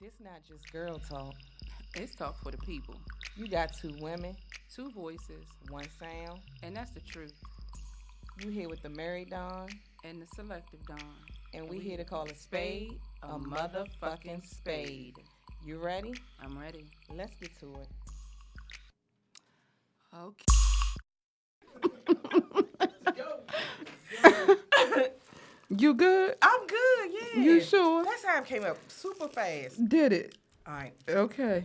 This not just girl talk. It's talk for the people. You got two women, Two voices, one sound. and that's the truth. You here with the Married DHON, And the selective Dawn. and we here to call a spade a motherfucking spade. You ready? I'm ready. Let's get to it. Okay. You good? I'm good, yeah. You sure? That time came up super fast. Did it? All right, Okay.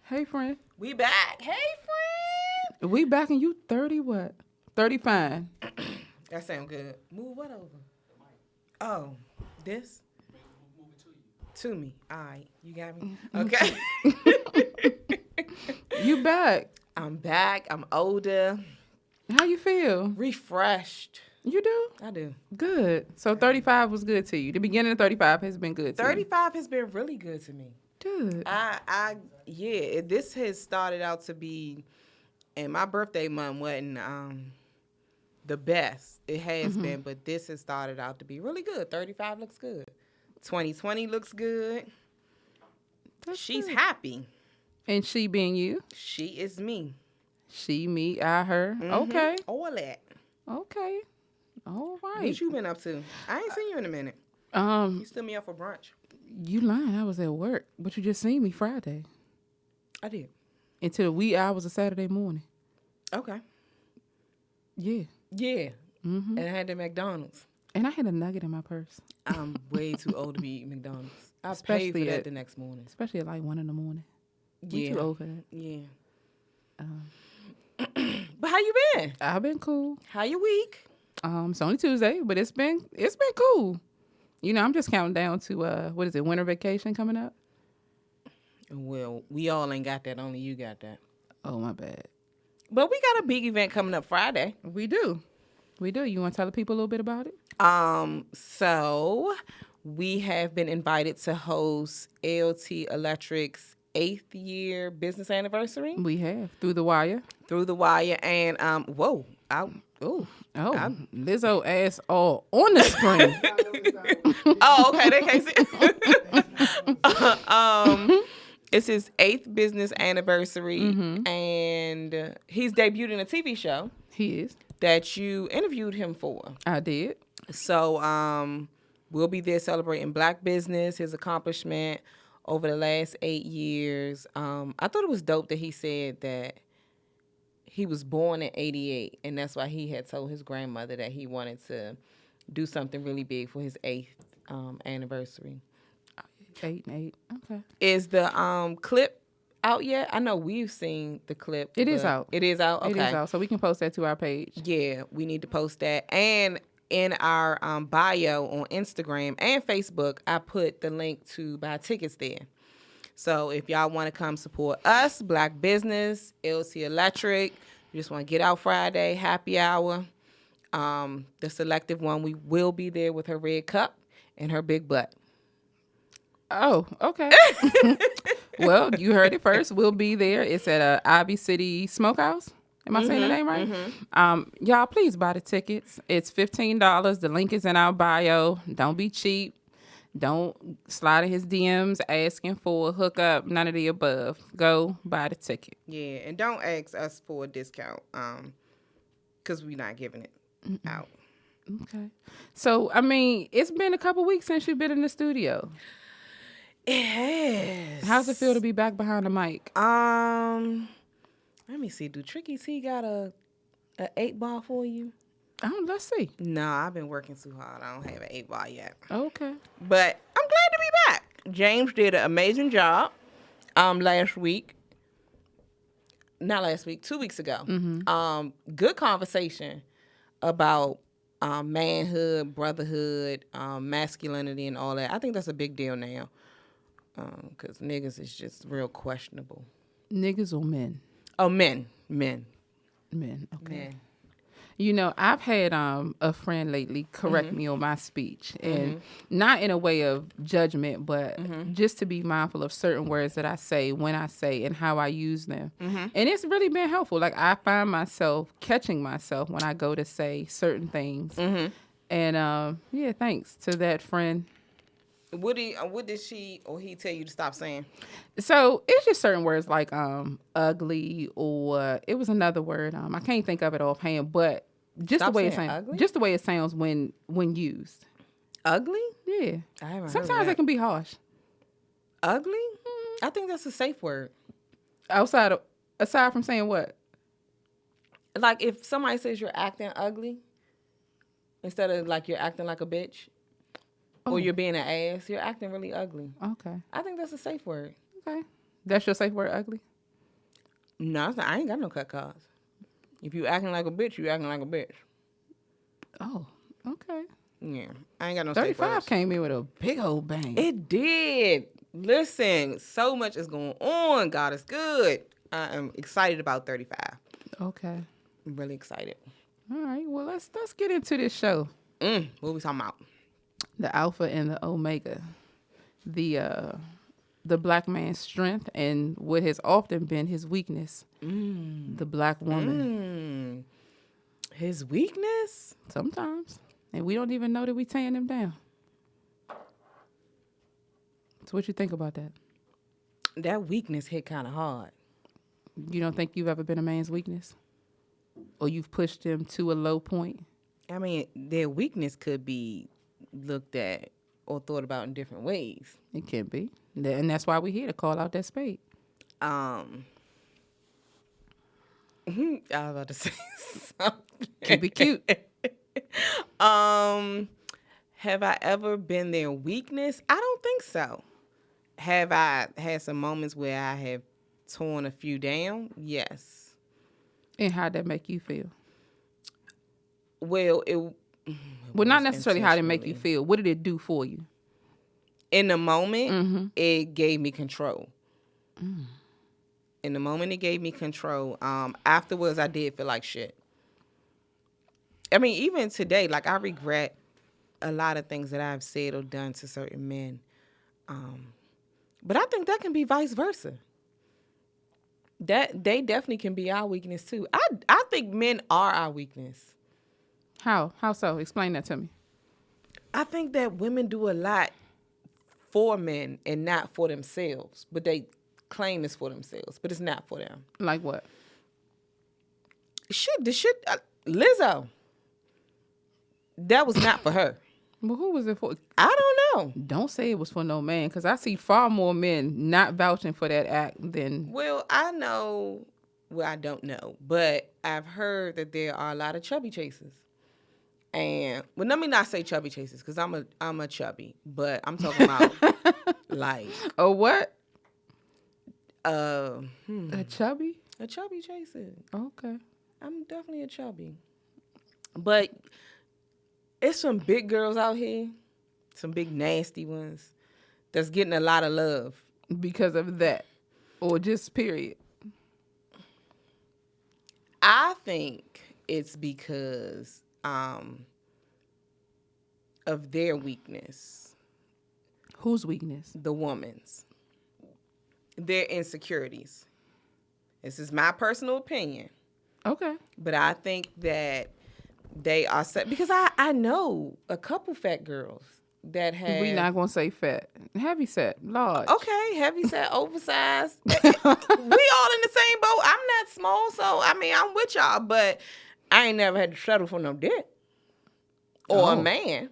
Hey, friend. we back. Hey, friend. We back and you 30 what? 30 fine. That sound good. Move what over? Oh, this? Move it to you. To me. All right, you got me? Okay. You back. I'm back. I'm older. How you feel? Refreshed. You do? I do. Good. So 35 was good to you. The beginning of 35 has been good to you. 35 has been really good to me. Good. This has started out to be, and my birthday month wasn't the best. It has been, but this has started out to be really good. 35 looks good. 2020 looks good. She's good. happy. And she being you? She is me. She, me, I, her. Mhm. Okay. All that. Okay. All right. What you been up to? I ain't seen you in a minute. Um, You stood me up for brunch. you lying. I was at work, but you just seen me Friday I did. until the wee hours of Saturday morning. Okay. Yeah. Yeah. Mm-hmm. And I had the McDonald's. And I had a nugget in my purse, I'm way too old to be eating McDonald's. I paid Especially for that at- the next morning. especially at like 1 in the morning. We Yeah. too old for that. Yeah. Um, But how you been? I've been cool. How your week? It's only Tuesday, but it's been cool. You know, I'm just counting down to what is it, winter vacation coming up? Well, we all ain't got that. Only you got that. Oh, my bad. But we got a big event coming up Friday. We do. You want to tell the people a little bit about it? So we have been invited to host ALT Electric's 8th year business anniversary We have through the wire. through the wire. And Oh, Lizzo ass all on the screen. oh, okay, they can't see. It's his 8th business anniversary, and he's debuting a TV show He is. that you interviewed him for. I did. So we'll be there celebrating Black business, his accomplishment over the last 8 years. I thought it was dope that he said that he was born in 88, and that's why he had told his grandmother that he wanted to do something really big for his 8th anniversary. 8 and 8. Okay. Is the clip out yet? I know we've seen the clip. It is but out. It is out? Okay. It is out, so we can post that to our page. Yeah, we need to post that. And in our bio on Instagram and Facebook, I put the link to buy tickets there. So if y'all want to come support us, Black Business, LC Electric, you just want to get out Friday, happy hour. The selective one, we will be there with her red cup and her big butt. Oh, okay. Well, you heard it first. We'll be there. It's at Ivy City Smokehouse. Am I saying the name right? Y'all, please buy the tickets. It's $15. The link is in our bio. Don't be cheap. Don't slide in his DMs asking for a hookup. None of the above. Go buy the ticket. Yeah, and don't ask us for a discount because we're not giving it out. Okay. So, I mean, it's been a couple weeks since you've been in the studio. It has. How's it feel to be back behind the mic? Let me see. Do Tricky T got a 8-ball for you? Let's see. No, I've been working too hard. I don't have an 8-ball yet. Okay. But I'm glad to be back. James did an amazing job last week. Not last week, 2 weeks ago. Good conversation about manhood, brotherhood, masculinity, and all that. I think that's a big deal now. Because niggas is just real questionable. Niggas or men? Oh, men. Men. Okay. Men. You know, I've had a friend lately correct me on my speech, and not in a way of judgment, but just to be mindful of certain words that I say, when I say, and how I use them. And it's really been helpful. Like, I find myself catching myself when I go to say certain things. And, yeah, thanks to that friend. What did she or he tell you to stop saying? So it's just certain words like ugly, or it was another word. I can't think of it offhand, but just Stop the way it saying sounds. ugly? Just the way it sounds when used. Ugly? Yeah. I haven't heard Sometimes of it that. can be harsh. Ugly? I think that's a safe word. Aside from saying what? Like if somebody says you're acting ugly, instead of like you're acting like a bitch or you're being an ass, you're acting really ugly. Okay. I think that's a safe word. Okay. That's your safe word, ugly? No, it's not, I ain't got no cut cards. If you acting like a bitch, you acting like a bitch. Oh, okay. Yeah, I ain't got no safe 35 words. came in with a big old bang. It did. Listen, so much is going on. God is good. I am excited about 35. Okay. I'm really excited. All right. Well, let's get into this show. What we talking about? The Alpha and the Omega. The black man's strength and what has often been his weakness. The black woman. His weakness? Sometimes. And we don't even know that we tearing him down. So what you think about that? That weakness hit kind of hard. You don't think you've ever been a man's weakness? Or you've pushed him to a low point? I mean, their weakness could be looked at or thought about in different ways. It can be. And that's why we're here to call out that spade. I was about to say something. Keep it cute. Have I ever been their weakness? I don't think so. Have I had some moments where I have torn a few down? Yes. And how'd that make you feel? Well, Well, not necessarily how did it make you intentionally. feel. What did it do for you? In the moment, it gave me control. In the moment, it gave me control. Afterwards, I did feel like shit. I mean, even today, like I regret a lot of things that I've said or done to certain men. But I think that can be vice versa. That they definitely can be our weakness too. I think men are our weakness. How? How so? Explain that to me. I think that women do a lot for men and not for themselves, but they claim it's for themselves, but it's not for them. Like what? Lizzo. That was not for her. Well, who was it for? I don't know. Don't say it was for no man, because I see far more men not vouching for that act than... Well, I know. Well, I don't know, but I've heard that there are a lot of chubby chasers. And well, let me not say chubby chasers because I'm a chubby, but I'm talking about like Oh, what? a A chubby? chubby chaser. Okay. I'm definitely a chubby, but it's some big girls out here, some big nasty ones that's getting a lot of love. Because of that. Or just period. I think it's because of their weakness, Whose weakness? the woman's, their insecurities. This is my personal opinion, Okay. but I think that they are set because I know a couple fat girls that have. We not going to say fat. Heavy set. Large. Okay, heavy set, oversized. We all in the same boat. I'm not small, so I mean I'm with y'all, but I ain't never had to settle for no dick or a Oh. man.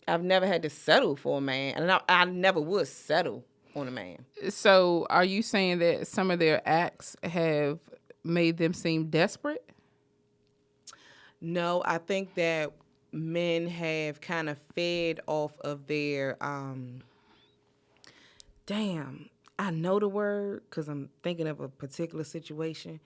I've never had to settle for a man, and I never would settle on a man. So are you saying that some of their acts have made them seem desperate? No, I think that men have kind of fed off of their damn, I know the word because I'm thinking of a particular situation,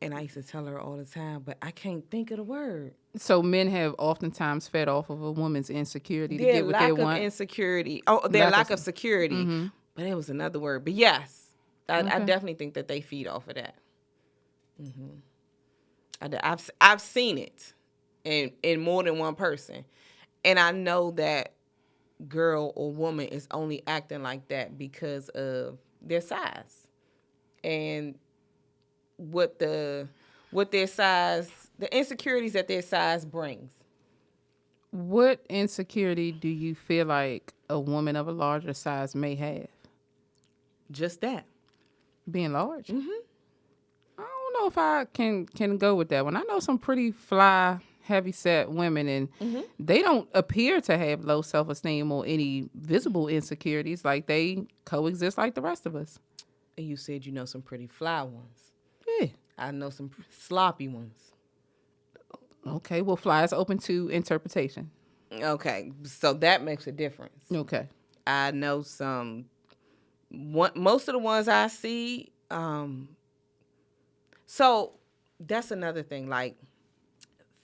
and I used to tell her all the time, but I can't think of the word. So men have oftentimes fed off of a woman's insecurity to Their get what lack they of want. insecurity. Oh, their Lack lack of- of security. But it was another word. But yes, I Okay. definitely think that they feed off of that. I've seen it in more than one person, and I know that girl or woman is only acting like that because of their size and what their size, the insecurities that their size brings, What insecurity do you feel like a woman of a larger size may have? Just that. Being large? I don't know if I can go with that one. I know some pretty fly, heavy-set women, and they don't appear to have low self-esteem or any visible insecurities. Like, they coexist like the rest of us. And you said you know some pretty fly ones. Yeah. I know some sloppy ones. Okay, well, fly is open to interpretation. Okay, so that makes a difference. Okay. I know most of the ones I see. So that's another thing. Like,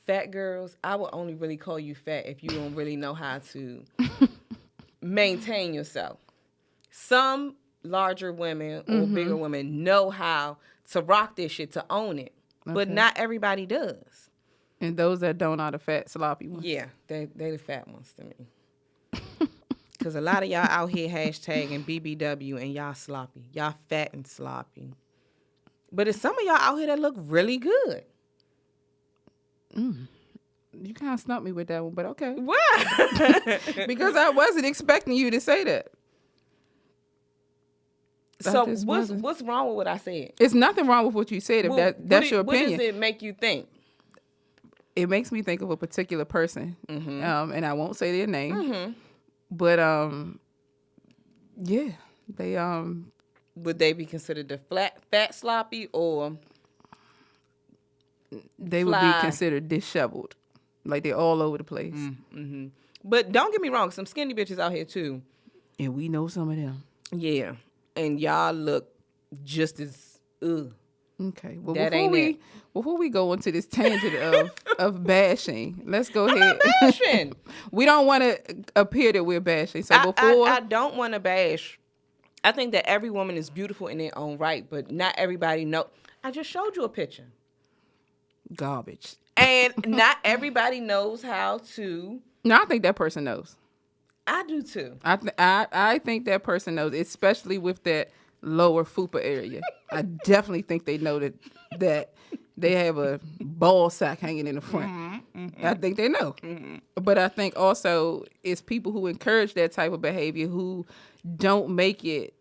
fat girls, I will only really call you fat if you don't really know how to maintain yourself. Some larger women or bigger women know how to rock this shit, to own it. But Okay. not everybody does. And those that don't are the fat, sloppy ones. Yeah, they the fat ones to me. Because a lot of y'all out here hashtagging BBW and y'all sloppy. Y'all fat and sloppy. But it's some of y'all out here that look really good. You kind of stumped me with that one, but okay. What? Because I wasn't expecting you to say that. So just wasn't. what's wrong with what I said? It's nothing wrong with what you said if that's your opinion. What does it make you think? It makes me think of a particular person, and I won't say their name, but yeah, they Would they be considered the fat sloppy or they would fly? be considered disheveled, like they're all over the place. But don't get me wrong, some skinny bitches out here too. And we know some of them. Yeah, and y'all look just as Okay, well That ain't before we go into this tangent of bashing, let's go ahead. bashing. We don't want to appear that we're bashing. So before I don't want to bash. I think that every woman is beautiful in their own right, but not everybody know. I just showed you a picture. garbage. And not everybody knows how to. No, I think that person knows. I do too. I think that person knows, especially with that lower fupa area. I definitely think they know that they have a ball sack hanging in the front. I think they know. But I think also it's people who encourage that type of behavior who don't make it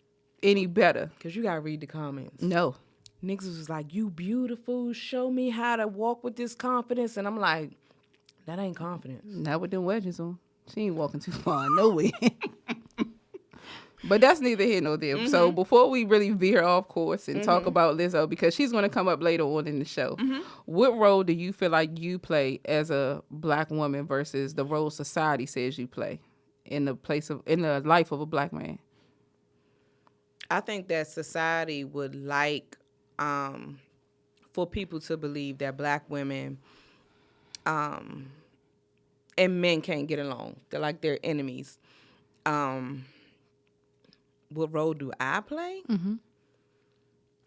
any better. Because you got to read the comments. No. Niggas was like, you beautiful. Show me how to walk with this confidence. And I'm like, that ain't confidence. Not with them wedges on. She ain't walking too far nowhere. But that's neither here nor there. So before we really veer off course and talk about Lizzo, because she's going to come up later on in the show, what role do you feel like you play as a black woman versus the role society says you play in the life of a black man? I think that society would like for people to believe that black women and men can't get along. They're like they're enemies. What role do I play?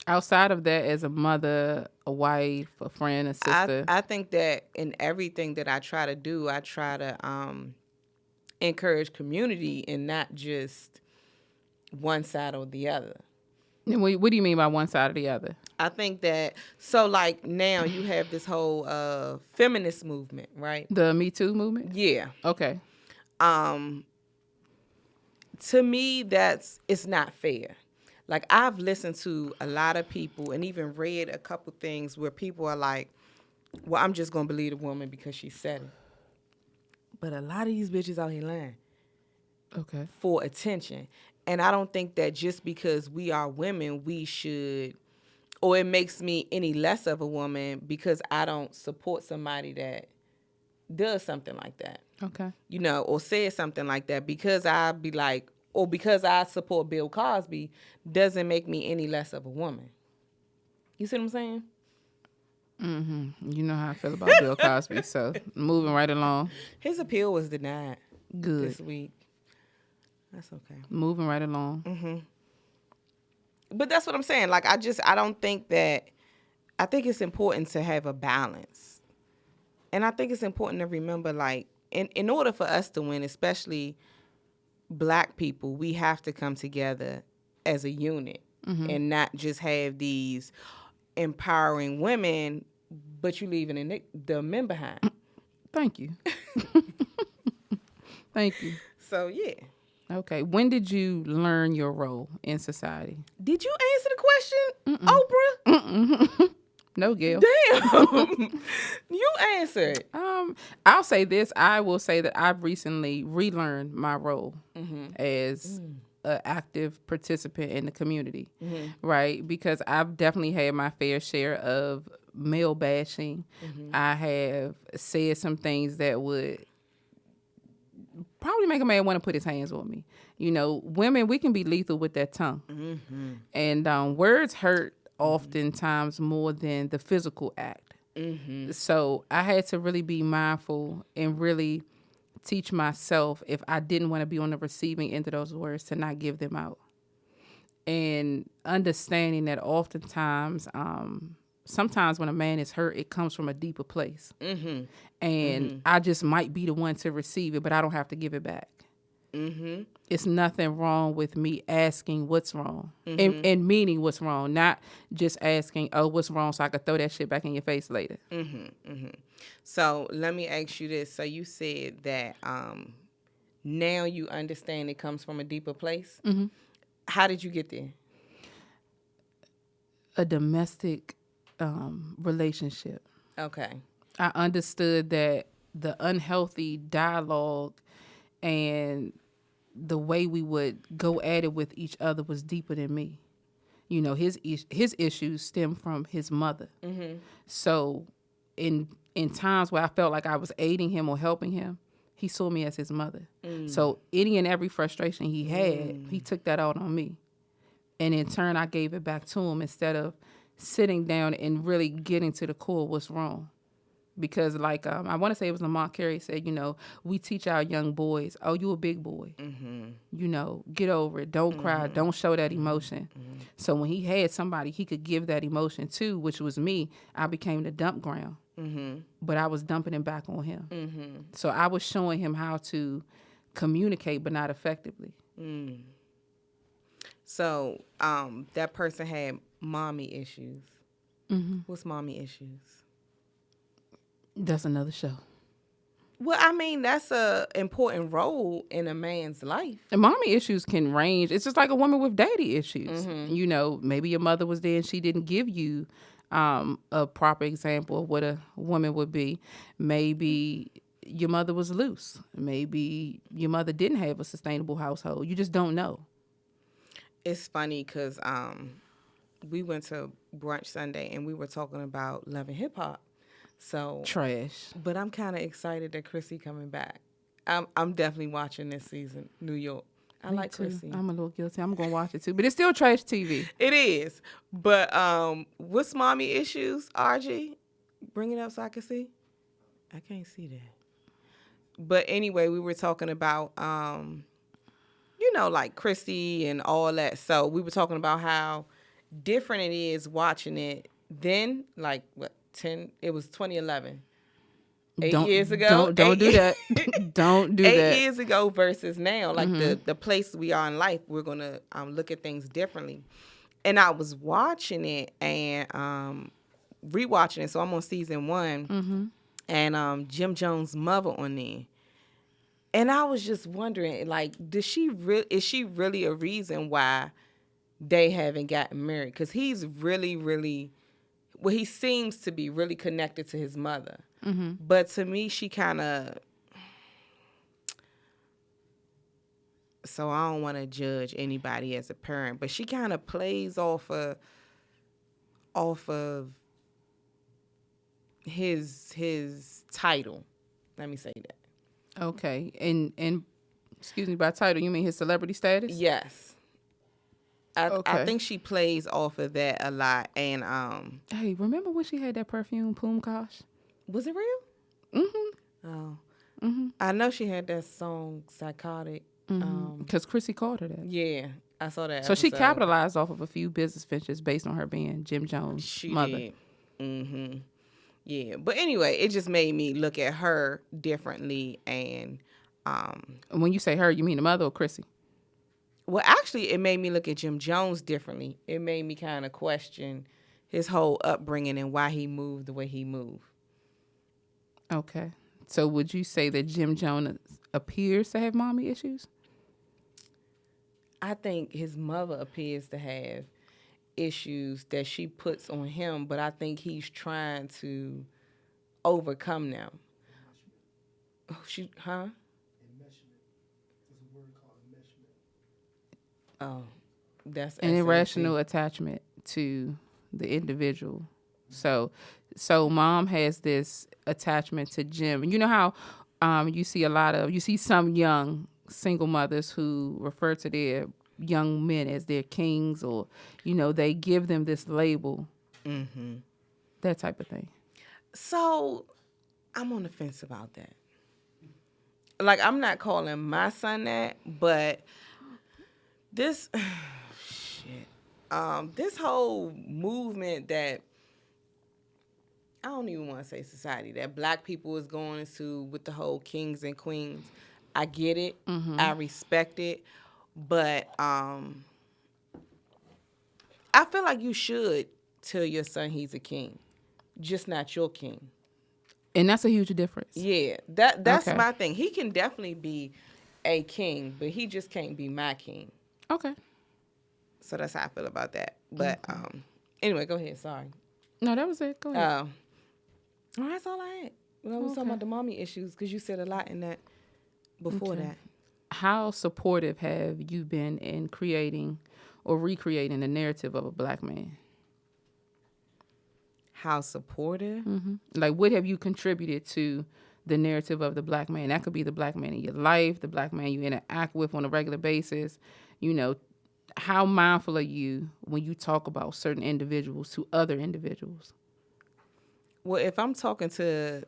Outside of that, as a mother, a wife, a friend, a sister. I think that in everything that I try to do, I try to encourage community and not just one side or the other. And what do you mean by one side or the other? I think that, so like now you have this whole feminist movement, right? The Me Too movement? Yeah. Okay. To me, it's not fair. Like, I've listened to a lot of people and even read a couple things where people are like, well, I'm just going to believe a woman because she said it. But a lot of these bitches out here lying. Okay. For attention. And I don't think that just because we are women, we should, or it makes me any less of a woman because I don't support somebody that does something like that. Okay. You know, or says something like that, because I be like, or because I support Bill Cosby doesn't make me any less of a woman. You see what I'm saying? You know how I feel about Bill Cosby, so moving right along. His appeal was denied Good. this week. That's okay. Moving right along. But that's what I'm saying. Like, I don't think that, I think it's important to have a balance. And I think it's important to remember, like, in order for us to win, especially black people, we have to come together as a unit and not just have these empowering women, but you leaving the men behind. Thank you. Thank you. So yeah. Okay. When did you learn your role in society? Did you answer the question, Oprah? No, Gail. Damn. You answered. I'll say this. I will say that I've recently relearned my role as an active participant in the community, right? Because I've definitely had my fair share of male bashing. I have said some things that would probably make a man want to put his hands on me. You know, women, we can be lethal with that tongue. And words hurt oftentimes more than the physical act. So I had to really be mindful and really teach myself, if I didn't want to be on the receiving end of those words, to not give them out. And understanding that oftentimes, sometimes when a man is hurt, it comes from a deeper place. And I just might be the one to receive it, but I don't have to give it back. It's nothing wrong with me asking what's wrong and meaning what's wrong, not just asking, oh, what's wrong, so I could throw that shit back in your face later. So let me ask you this. So you said that now you understand it comes from a deeper place. How did you get there? A domestic relationship. Okay. I understood that the unhealthy dialogue and the way we would go at it with each other was deeper than me. You know, his issues stem from his mother. So in times where I felt like I was aiding him or helping him, he saw me as his mother. So any and every frustration he had, he took that out on me. And in turn, I gave it back to him instead of sitting down and really getting to the core of what's wrong. Because like, I want to say it was Lamont Carey said, you know, we teach our young boys, oh, you a big boy. You know, get over it. Don't cry. Don't show that emotion. So when he had somebody he could give that emotion to, which was me, I became the dump ground. But I was dumping it back on him. So I was showing him how to communicate, but not effectively. So that person had mommy issues. What's mommy issues? That's another show. Well, I mean, that's a important role in a man's life. And mommy issues can range. It's just like a woman with daddy issues. You know, maybe your mother was there and she didn't give you a proper example of what a woman would be. Maybe your mother was loose. Maybe your mother didn't have a sustainable household. You just don't know. It's funny because we went to brunch Sunday and we were talking about Love and Hip Hop. So trash. But I'm kind of excited that Chrissy coming back. I'm definitely watching this season, New York. I like Chrissy. I'm a little guilty. I'm gonna watch it too, but it's still trash TV. It is. But what's mommy issues, RG? Bring it up so I can see. I can't see that. But anyway, we were talking about you know, like Chrissy and all that. So we were talking about how different it is watching it then, like what? It was 2011. 8 years ago. Don't do that. Don't do that. 8 years ago versus now. Like the place we are in life, we're gonna look at things differently. And I was watching it and rewatching it. So I'm on season 1, and Jim Jones' mother on there. And I was just wondering, like, is she really a reason why they haven't gotten married? Because he's really, really. Well, he seems to be really connected to his mother. But to me, she kind of... So I don't want to judge anybody as a parent, but she kind of plays off of his title. Let me say that. Okay. And excuse me, by title, you mean his celebrity status? Yes. I think she plays off of that a lot. And hey, remember when she had that perfume, Poom Kosh? Was it real? Oh. I know she had that song Psychotic. Because Chrissy called her that. Yeah, I saw that. So episode. she capitalized off of a few business ventures based on her being Jim Jones' mother. Did. Yeah, but anyway, it just made me look at her differently. And when you say her, you mean the mother or Chrissy? Well, actually, it made me look at Jim Jones differently. It made me kind of question his whole upbringing and why he moved the way he moved. Okay. So would you say that Jim Jones appears to have mommy issues? I think his mother appears to have issues that she puts on him, but I think he's trying to overcome them. Oh, huh? Oh, that's An SAT. irrational attachment to the individual. So mom has this attachment to Jim. You know how you see some young single mothers who refer to their young men as their kings, or they give them this label, that type of thing. So I'm on the fence about that. Like, I'm not calling my son that, but this shit. This whole movement that I don't even want to say society that black people is going into with the whole kings and queens. I get it. I respect it. But I feel like you should tell your son he's a king, just not your king. And that's a huge difference. Yeah, that's Okay. my thing. He can definitely be a king, but he just can't be my king. Okay. So that's how I feel about that. But anyway, go ahead. Sorry. No, that was it. Go ahead. Well, that's all I had. When I was talking about the mommy issues, because you said a lot in that before that. How supportive have you been in creating or recreating the narrative of a black man? How supportive? Like, what have you contributed to the narrative of the black man? That could be the black man in your life, the black man you interact with on a regular basis. How mindful are you when you talk about certain individuals to other individuals? Well, if I'm talking to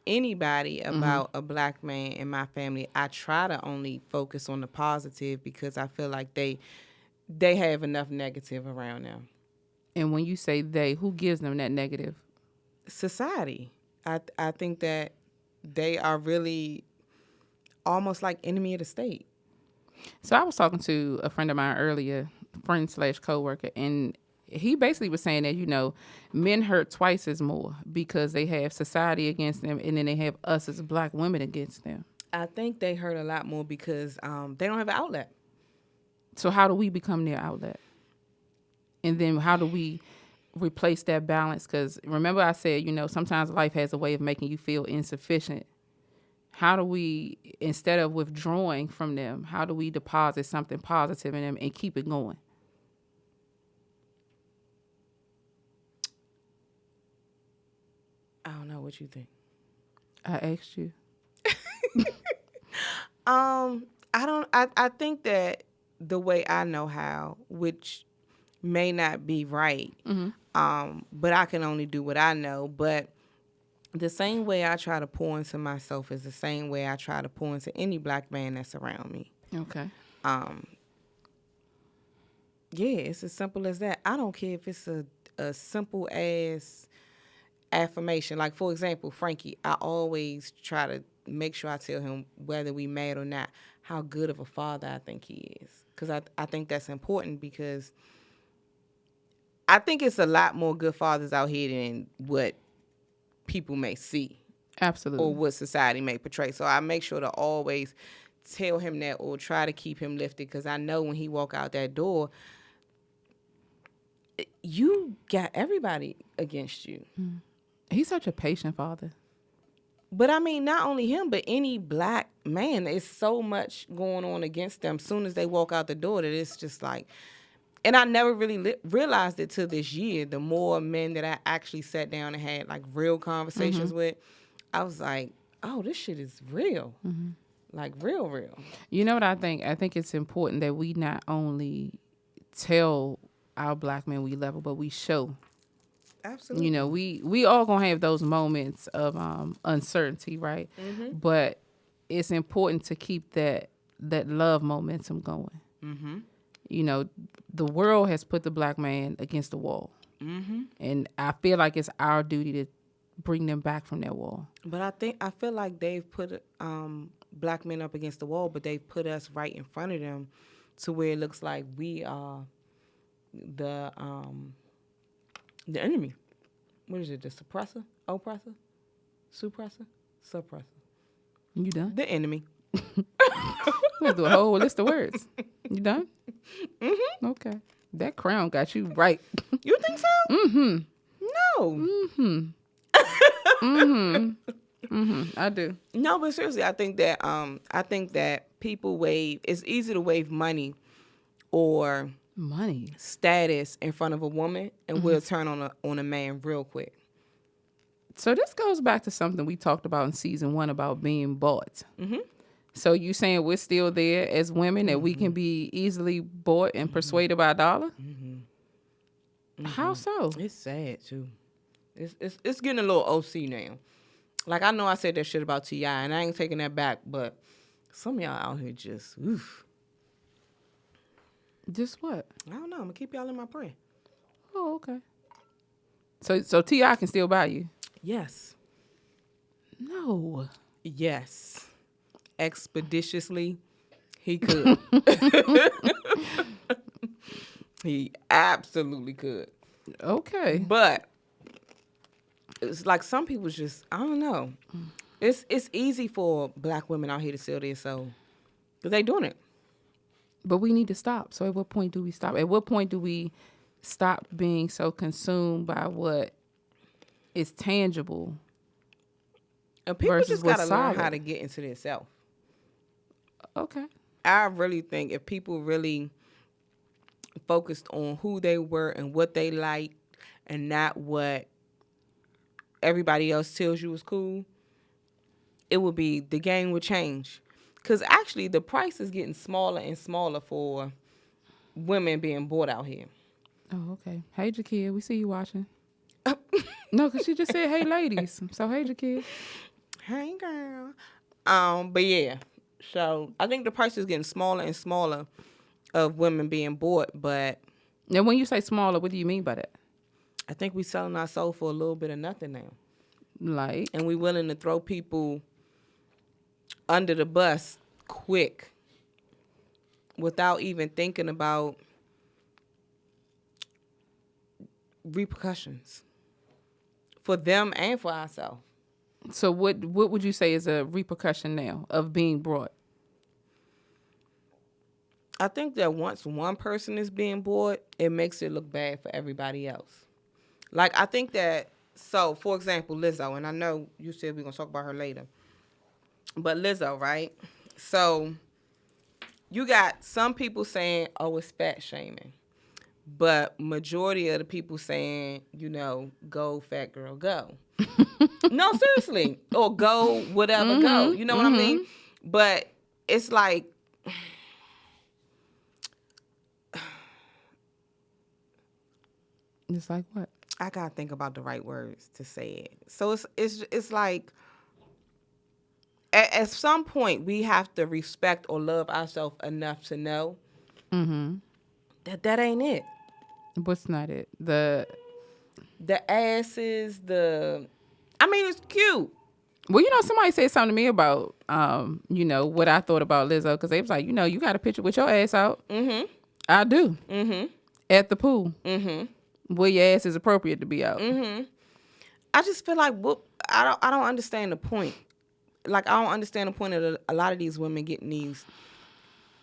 anybody about a black man in my family, I try to only focus on the positive because I feel like they have enough negative around them. And when you say they, who gives them that negative? Society. I think that they are really almost like enemy of the state. So I was talking to a friend of mine earlier, friend/coworker, and he basically was saying that, men hurt twice as more because they have society against them, and then they have us as black women against them. I think they hurt a lot more because they don't have an outlet. So how do we become their outlet? And then how do we replace that balance? Because remember I said, sometimes life has a way of making you feel insufficient. How do we, instead of withdrawing from them, how do we deposit something positive in them and keep it going? I don't know what you think. I asked you. I think that the way I know how, which may not be right, but I can only do what I know. But the same way I try to pour into myself is the same way I try to pour into any black man that's around me. Okay. Yeah, it's as simple as that. I don't care if it's a simple ass affirmation. Like, for example, Frankie, I always try to make sure I tell him, whether we mad or not, how good of a father I think he is. Because I think that's important, because I think it's a lot more good fathers out here than what people may see. Absolutely. Or what society may portray. So I make sure to always tell him that, or try to keep him lifted, because I know when he walk out that door, you got everybody against you. He's such a patient father. But I mean, not only him, but any black man, there's so much going on against them. Soon as they walk out the door, that it's just like, and I never really realized it till this year. The more men that I actually sat down and had like real conversations with, I was like, oh, this shit is real. Like real. You know what I think? I think it's important that we not only tell our black men we love, but we show. Absolutely. We all gonna have those moments of uncertainty, right? But it's important to keep that love momentum going. The world has put the black man against the wall, and I feel like it's our duty to bring them back from that wall. But I feel like they've put black men up against the wall, but they've put us right in front of them, to where it looks like we are the enemy. What is it? The suppressor? Oppressor? Suppressor? Suppressor. You done? The enemy. We'll do a whole list of words. You done? Mm-hmm. Okay. That crown got you right. You think so? Mm-hmm. No. Mm-hmm. Mm-hmm. Mm-hmm. I do. No, but seriously, I think that people wave. It's easy to wave money or Money. status in front of a woman, and we'll turn on a man real quick. So this goes back to something we talked about in season 1 about being bought. Mm-hmm. So you saying we're still there as women that we can be easily bought and persuaded by a dollar? Mm-hmm. How so? It's sad too. It's getting a little OC now. Like, I know I said that shit about T.I., and I ain't taking that back, but some of y'all out here just, oof. Just what? I don't know. I'm going to keep y'all in my prayer. Oh, okay. So T.I. can still buy you? Yes. No. Yes. Expeditiously, he could. He absolutely could. Okay. But it's like some people just, I don't know. It's easy for black women out here to sell their soul because they doing it. But we need to stop. So at what point do we stop? At what point do we stop being so consumed by what is tangible? And people versus just got to what's learn solid? how to get into their self. Okay. I really think if people really focused on who they were and what they liked and not what everybody else tells you is cool, the game would change. Because actually, the price is getting smaller and smaller for women being bought out here. Oh, okay. Hey, Jakia, we see you watching. No, because she just said, hey, ladies. So, hey, Jakia. Hey, girl. But yeah, so I think the price is getting smaller and smaller of women being bought. But Now, when you say smaller, what do you mean by that? I think we selling our soul for a little bit of nothing now. Like? And we willing to throw people under the bus quick without even thinking about repercussions for them and for ourselves. So what would you say is a repercussion now of being brought? I think that once one person is being bought, it makes it look bad for everybody else. Like, I think that, so, for example, Lizzo, and I know you said we're going to talk about her later, but Lizzo, right? So, you got some people saying, oh, it's fat shaming. But majority of the people saying, go fat girl, go. No, seriously. Or go whatever, go. You know what I mean? But it's like, It's like what? I got to think about the right words to say it. So it's like, at some point, we have to respect or love ourselves enough to know that ain't it. What's not it? The asses, it's cute. Well, somebody said something to me about, what I thought about Lizzo, because they was like, you got a picture with your ass out. Mm-hmm. I do. Mm-hmm. At the pool. Mm-hmm. Where your ass is appropriate to be out. Mm-hmm. I just feel like, I don't understand the point. Like, I don't understand the point of a lot of these women getting these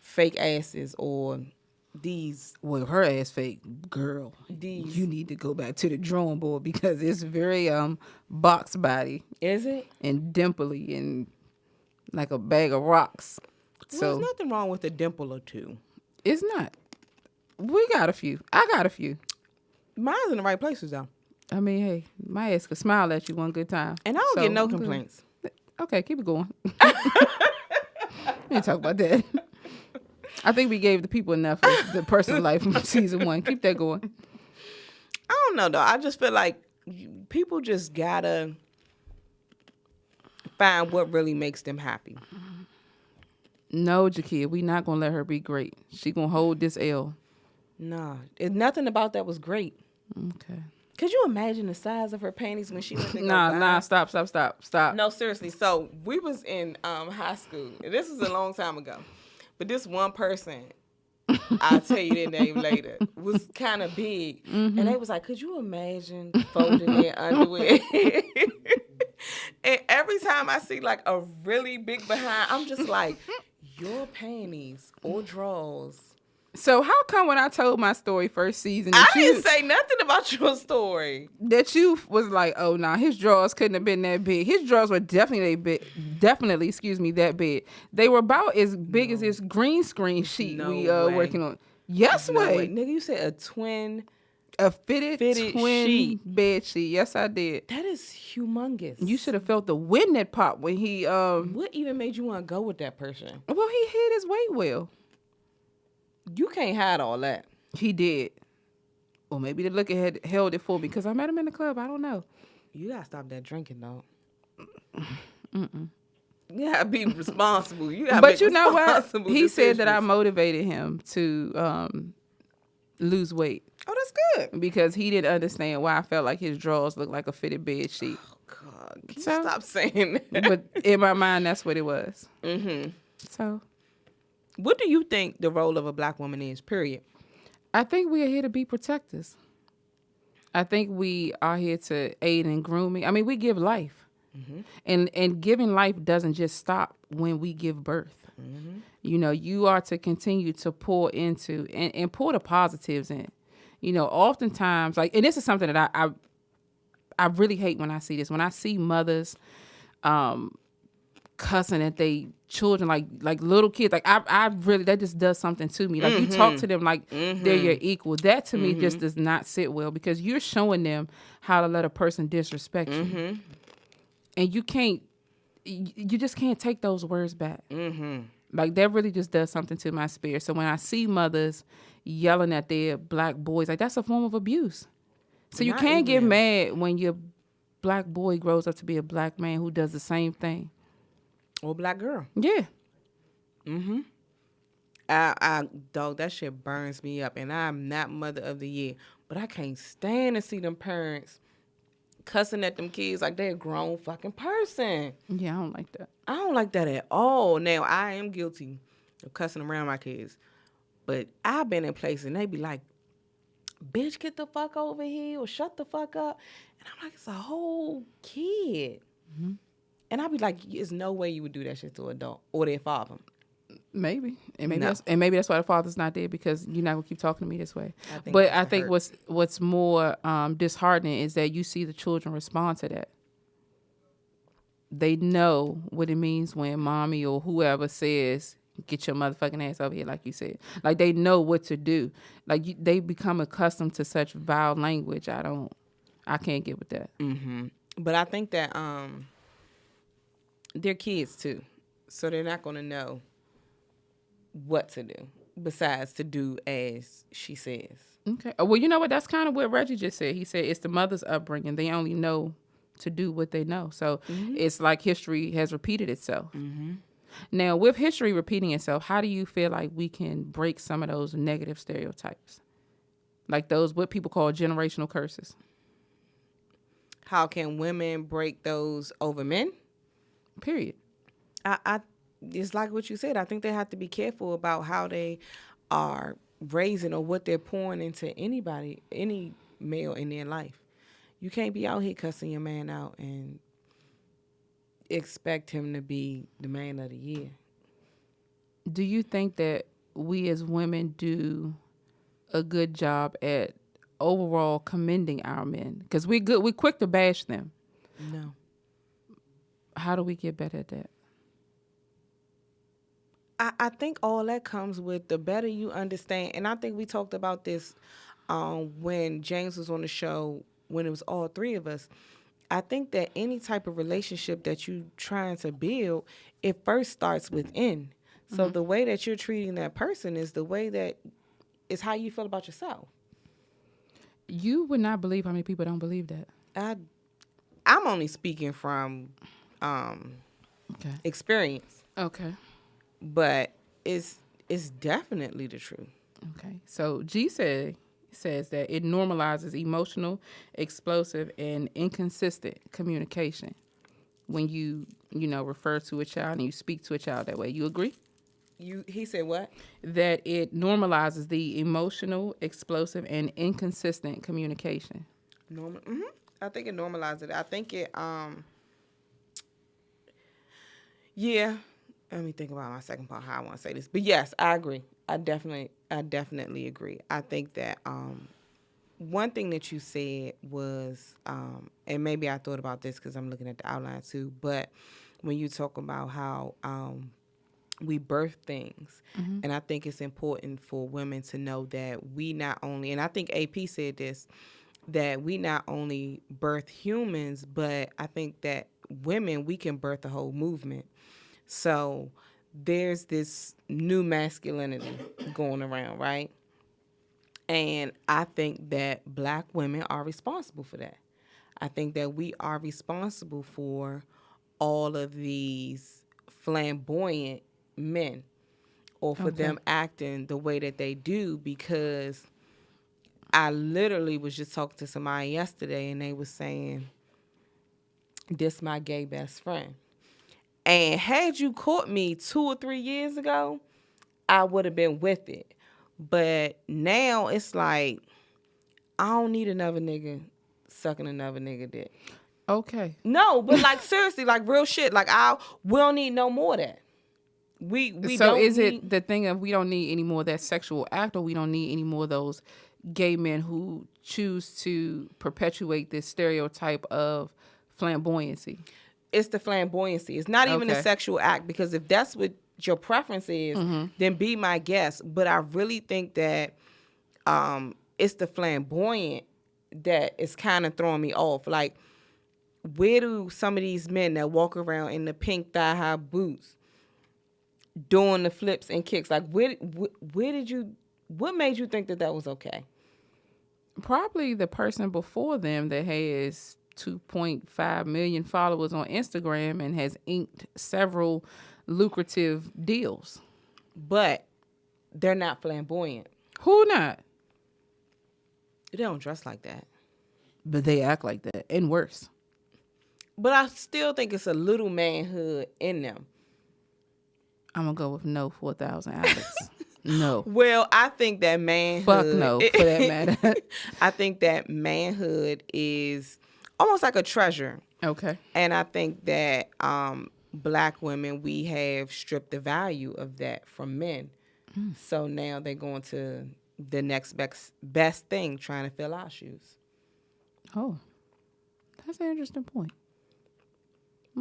fake asses or these. Well, her ass fake, girl. You need to go back to the drawing board because it's very box body. Is it? And dimply and like a bag of rocks. Well, So there's nothing wrong with a dimple or two. It's not. We got a few. I got a few. Mine's in the right places, though. I mean, hey, my ass could smile at you one good time. And I don't get no complaints. Okay, keep it going. We ain't talk about that. I think we gave the people enough of the personal life from season 1. Keep that going. I don't know, though. I just feel like people just gotta find what really makes them happy. No, Jakia, we not gonna let her be great. She gonna hold this L. Nah, nothing about that was great. Okay. Could you imagine the size of her panties when she went to go Nah, stop. No, seriously. So we was in high school. This was a long time ago. But this one person, I'll tell you their name later, was kind of big. Mm-hmm. And they was like, could you imagine folding their underwear? And every time I see like a really big behind, I'm just like, your panties or drawers. So how come when I told my story first season I that didn't say nothing about your story. you was like, oh nah, his drawers couldn't have been that big. His drawers were definitely that big. They were about as big as this green screen sheet No we way. working on. Yes No way. way. Nigga, you said a twin. A fitted twin sheet. bed sheet. Yes, I did. That is humongous. You should have felt the wind that popped when he What even made you want to go with that person? well, he hid his weight well. You can't hide all that. He did. Or maybe the liquor had held it for me because I met him in the club. I don't know. You gotta stop that drinking, though. You gotta be responsible. You gotta But make you know what? responsible He said that I decisions. motivated him to lose weight Oh, that's good. because he didn't understand why I felt like his drawers looked like a fitted bed sheet. God, can you So- stop saying that? But in my mind, that's what it was. Mm-hmm. So What do you think the role of a black woman is? Period. I think we are here to be protectors. I think we are here to aid in grooming. I mean, we give life. And giving life doesn't just stop when we give birth. You know, you are to continue to pour into and pour the positives in. You know, oftentimes, like, and this is something that I really hate when I see this. When I see mothers cussing at they children like little kids, like I really, that just does something to me. Like you talk to them like they're your equal. That to me just does not sit well because you're showing them how to let a person disrespect you. And you just can't take those words back. Like that really just does something to my spirit. So when I see mothers yelling at their black boys, like that's a form of abuse. So you Not can't get even. mad when your black boy grows up to be a black man who does the same thing. Or black girl. Yeah. Dog, that shit burns me up. And I'm not mother of the year. But I can't stand to see them parents cussing at them kids like they're a grown fucking person. Yeah, I don't like that. I don't like that at all. Now, I am guilty of cussing around my kids. But I've been in places and they be like, bitch, get the fuck over here or shut the fuck up. And I'm like, it's a whole kid. And I be like, there's no way you would do that shit to an adult or their father. Maybe. And maybe No. that's why the father's not there because you're not gonna keep talking to me this way. think But that's I what think hurts. what's more disheartening is that you see the children respond to that. They know what it means when mommy or whoever says, get your motherfucking ass over here, like you said. Like they know what to do. Like they become accustomed to such vile language. I can't get with that. But I think that they're kids too. So they're not going to know what to do besides to do as she says. Okay. Well, you know what? That's kind of what Reggie just said. He said it's the mother's upbringing. They only know to do what they know. So it's like history has repeated itself. Now, with history repeating itself, how do you feel like we can break some of those negative stereotypes? Like those, what people call generational curses. How can women break those over men? Period. I it's like what you said. I think they have to be careful about how they are raising or what they're pouring into anybody, any male in their life. You can't be out here cussing your man out and expect him to be the man of the year. Do you think that we as women do a good job at overall commending our men? Because we're quick to bash them. No. How do we get better at that? I think all that comes with the better you understand. And I think we talked about this when James was on the show, when it was all three of us. I think that any type of relationship that you're trying to build, it first starts within. So the way that you're treating that person is the way that is how you feel about yourself. You would not believe how many people don't believe that. I'm only speaking from Okay. experience, Okay. but it's definitely the truth. Okay. So G says that it normalizes emotional, explosive, and inconsistent communication when you refer to a child and you speak to a child that way. You agree? He said what? That it normalizes the emotional, explosive, and inconsistent communication. I think it normalizes it. I think it Yeah. Let me think about my second part, how I want to say this. But yes, I agree. I definitely agree. I think that one thing that you said was, and maybe I thought about this because I'm looking at the outline too, but when you talk about how we birth things, and I think it's important for women to know that we not only, and I think AP said this, that we not only birth humans, but I think that women, we can birth a whole movement. So there's this new masculinity going around, right? And I think that black women are responsible for that. I think that we are responsible for all of these flamboyant men, or for them acting the way that they do, because I literally was just talking to somebody yesterday and they was saying, this my gay best friend. And had you caught me 2 or 3 years ago, I would have been with it. But now it's like, I don't need another nigga sucking another nigga dick. Okay. No, but like seriously, like real shit. Like we don't need no more of that. We So don't is need, it the thing of we don't need any more of that sexual act, or we don't need any more of those gay men who choose to perpetuate this stereotype of flamboyancy? it's the flamboyancy. It's not even a Okay. sexual act, because if that's what your preference is, then be my guest. But I really think that it's the flamboyant that is kind of throwing me off. Like, where do some of these men that walk around in the pink thigh-high boots doing the flips and kicks, like where did you, what made you think that was okay? Probably the person before them that has 2.5 million followers on Instagram and has inked several lucrative deals. But they're not flamboyant. Who not? They don't dress like that. But they act like that, and worse. But I still think it's a little manhood in them. I'm gonna go with no 4,000, Alex. No. Well, I think that manhood. Fuck no, for that matter. I think that manhood is almost like a treasure. Okay. And I think that black women, we have stripped the value of that from men. So now they're going to the next best thing, trying to fill our shoes. Oh, that's an interesting point.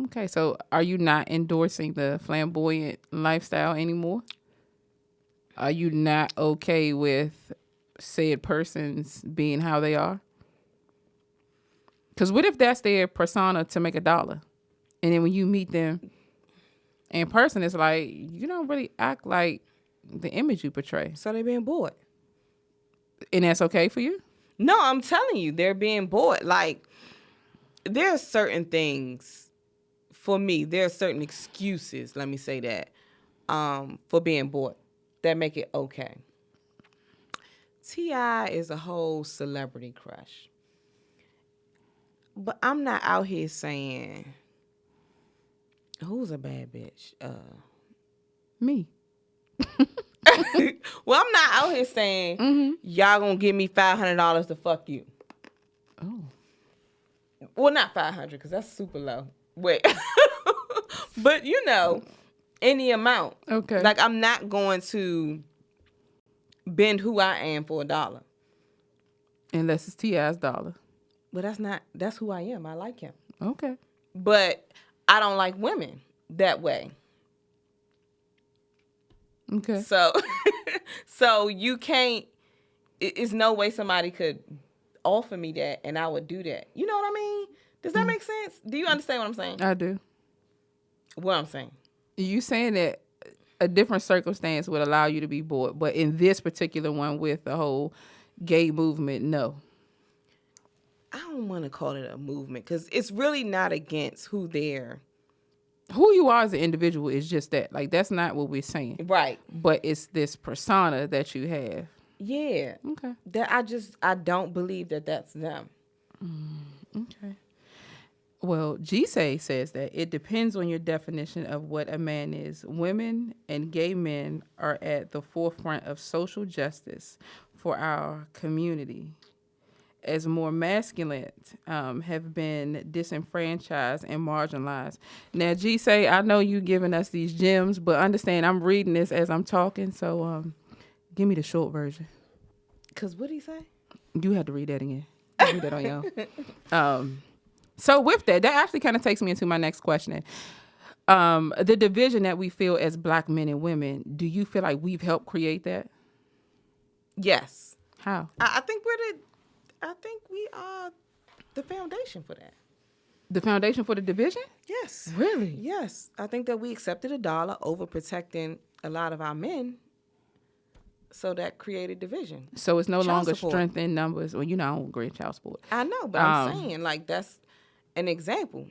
Okay, so are you not endorsing the flamboyant lifestyle anymore? Are you not okay with said persons being how they are? Because what if that's their persona to make $1? And then when you meet them in person, it's like, you don't really act like the image you portray. So they're being bored. And that's okay for you? No, I'm telling you, they're being bored. Like, there are certain things, for me, there are certain excuses, let me say that, for being bored that make it okay. T.I. is a whole celebrity crush. But I'm not out here saying, who's a bad bitch? Me. Well, I'm not out here saying, y'all gonna give me $500 to fuck you. Oh. Well, not 500, because that's super low. Wait. But, you know, any amount. Okay. Like, I'm not going to bend who I am for $1. Unless it's T.I.'s dollar. But that's who I am. I like him. Okay. But I don't like women that way. Okay. So you can't, it's no way somebody could offer me that and I would do that. You know what I mean? Does that make sense? Do you understand what I'm saying? I do. What I'm saying? You saying that a different circumstance would allow you to be bored, but in this particular one with the whole gay movement, no. I don't want to call it a movement, because it's really not against who they're. Who you are as an individual is just that. Like, that's not what we're saying. Right. But it's this persona that you have. Yeah. Okay. That I don't believe that that's them. Okay. Well, G-Say says that it depends on your definition of what a man is. Women and gay men are at the forefront of social justice for our community. as more masculine have been disenfranchised and marginalized. Now, G say, I know you giving us these gems, but understand I'm reading this as I'm talking, so give me the short version. Cause what did he say? You had to read that again. Read that on your own. So with that actually kind of takes me into my next question. The division that we feel as Black men and women, do you feel like we've helped create that? Yes. How? I think we are the foundation for that. The foundation for the division? Yes. Really? Yes. I think that we accepted a dollar over protecting a lot of our men. So that created division. So it's no Child longer support. strength in numbers. Well, I don't agree with child support. I know, but I'm saying, like, that's an example.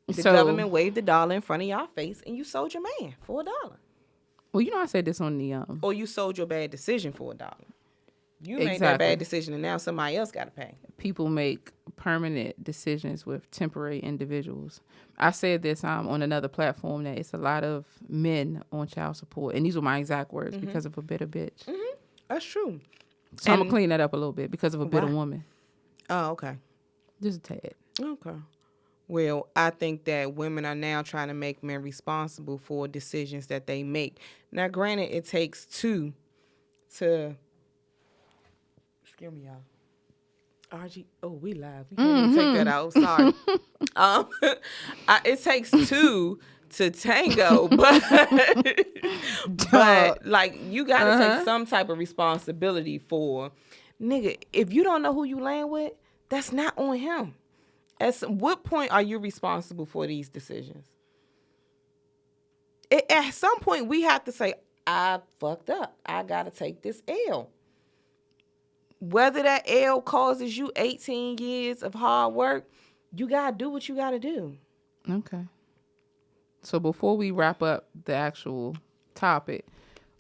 The So- government waved the dollar in front of y'all face and you sold your man for $1. Well, I said this on the Or you sold your bad decision for $1. You made that Exactly. bad decision and now somebody else got to pay. people make permanent decisions with temporary individuals. I said this on another platform that it's a lot of men on child support, and these were my exact words, because of a bitter bitch. That's true. So I'm gonna clean that up a little bit because of a bitter Why? woman. Oh, okay. Just a tad. Okay. Well, I think that women are now trying to make men responsible for decisions that they make. Now, granted, it takes two to... Excuse me, y'all. RG, oh, we live. We can't even take that out. Sorry. It takes two to tango, but like you gotta take some type of responsibility for, nigga. If you don't know who you laying with, that's not on him. At what point are you responsible for these decisions? At some point, we have to say, I fucked up. I gotta take this L. Whether that L causes you 18 years of hard work, you got to do what you got to do. Okay. So before we wrap up the actual topic,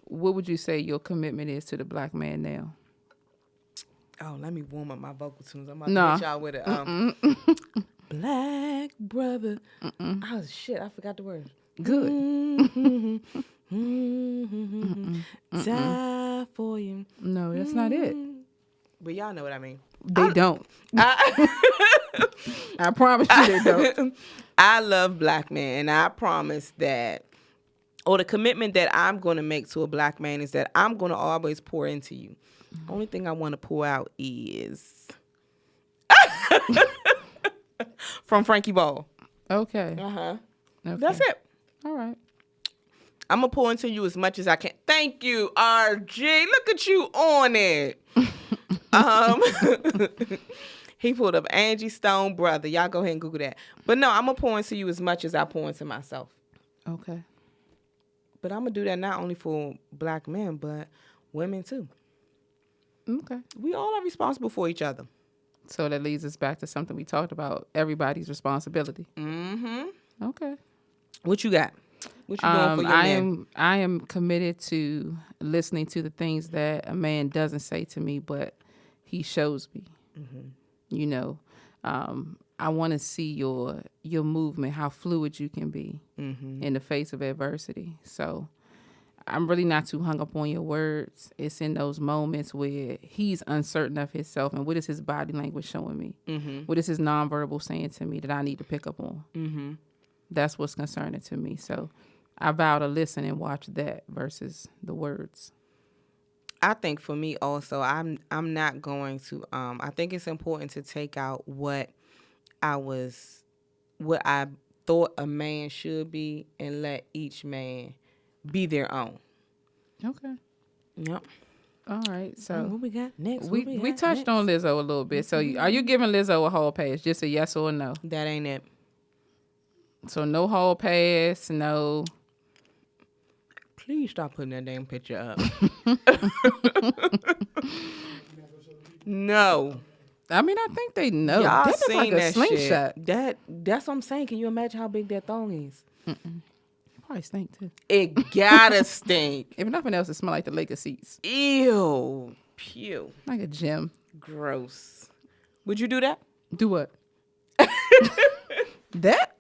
what would you say your commitment is to the Black man now? Oh, let me warm up my vocal tunes. I'm about Nah. to hit y'all with it. Black brother. Oh, shit. I forgot the word. Good. Die for you. No, that's not it. But y'all know what I mean. They don't. I promise you they don't. I love Black men, and I promise that, or the commitment that I'm going to make to a Black man is that I'm going to always pour into you. Only thing I want to pour out is from Frankie Ball. Okay. Okay. That's That's it. All right. I'm going to pour into you as much as I can. Thank you, RG. Look at you on it. He pulled up Angie Stone brother. Y'all go ahead and Google that. But no, I'm going to pour into you as much as I pour into myself. Okay. But I'm going to do that not only for Black men, but women too. Okay. We all are responsible for each other. So that leads us back to something we talked about, everybody's responsibility. Mm-hmm. Okay. What you got? What you doing for your man? I am committed to listening to the things that a man doesn't say to me, but he shows me. Mm-hmm. You know, I want to see your movement, how fluid you can be in the face of adversity. So I'm really not too hung up on your words. It's in those moments where he's uncertain of himself and what is his body language showing me? Mm-hmm. What is his nonverbal saying to me that I need to pick up on? Mm-hmm. That's what's concerning to me. So I vow to listen and watch that versus the words. I think for me also, I'm not going to. I think it's important to take out what I thought a man should be, and let each man be their own. Okay. Yep. All right. So what we got next? we touched on Lizzo a little bit. So are you giving Lizzo a hall pass? Just a yes or a no? That ain't it. So no hall pass, no. Please stop putting that damn picture up. No. I mean, I think they know. Y'all That look seen like a that slingshot. shit. That's what I'm saying. Can you imagine how big that thong is? Probably stink too. It gotta stink. If nothing else, it smell like the Lakers seats. Ew. Pew. Like a gym. Gross. Would you do that? Do what? That?